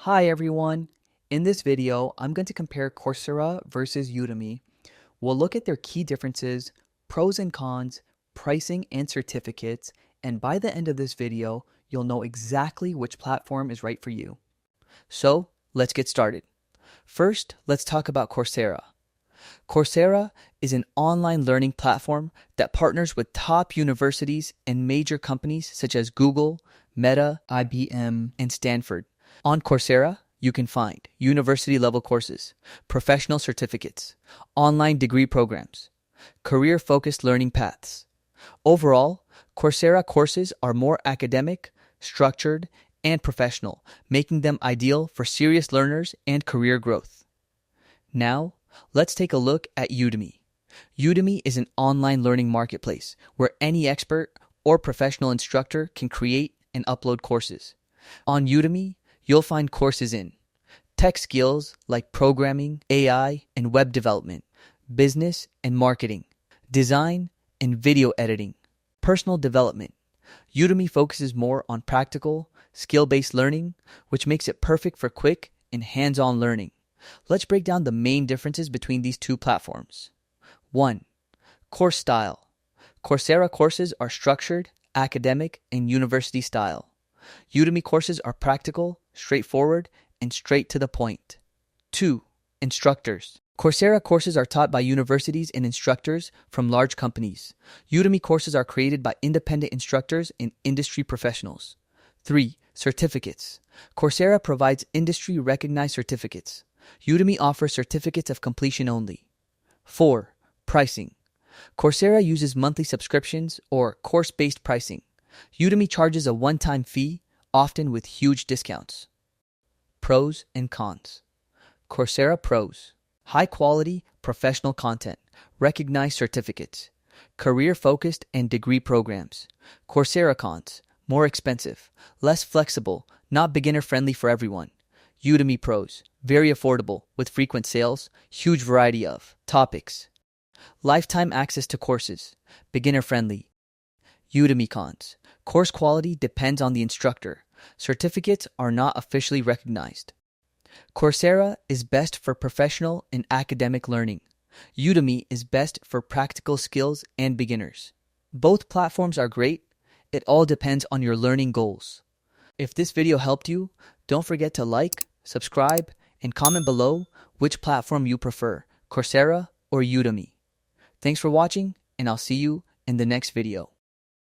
Hi everyone. In this video, I'm going to compare Coursera versus Udemy. We'll look at their key differences, pros and cons, pricing and certificates, and by the end of this video, you'll know exactly which platform is right for you. So, let's get started. First, let's talk about Coursera. Coursera is an online learning platform that partners with top universities and major companies such as Google, Meta, IBM, and Stanford. On Coursera, you can find university-level courses, professional certificates, online degree programs, career-focused learning paths. Overall, Coursera courses are more academic, structured, and professional, making them ideal for serious learners and career growth. Now, let's take a look at Udemy. Udemy is an online learning marketplace where any expert or professional instructor can create and upload courses. On Udemy, you'll find courses in tech skills like programming, AI, and web development, business and marketing, design and video editing, personal development. Udemy focuses more on practical, skill-based learning, which makes it perfect for quick and hands-on learning. Let's break down the main differences between these two platforms. 1. Course style. Coursera courses are structured, academic, and university style. Udemy courses are practical, straightforward, and straight to the point. 2. Instructors. Coursera courses are taught by universities and instructors from large companies. Udemy courses are created by independent instructors and industry professionals. 3. Certificates. Coursera provides industry-recognized certificates. Udemy offers certificates of completion only. 4. Pricing. Coursera uses monthly subscriptions or course-based pricing. Udemy charges a one-time fee, often with huge discounts. Pros and cons. Coursera pros. High quality, professional content, recognized certificates, career-focused and degree programs. Coursera cons. More expensive, less flexible, not beginner-friendly for everyone. Udemy pros. Very affordable, with frequent sales, huge variety of topics. Lifetime access to courses, beginner-friendly. Udemy cons. Course quality depends on the instructor. Certificates are not officially recognized. Coursera is best for professional and academic learning. Udemy is best for practical skills and beginners. Both platforms are great. It all depends on your learning goals. If this video helped you, don't forget to like, subscribe, and comment below which platform you prefer, Coursera or Udemy. Thanks for watching, and I'll see you in the next video.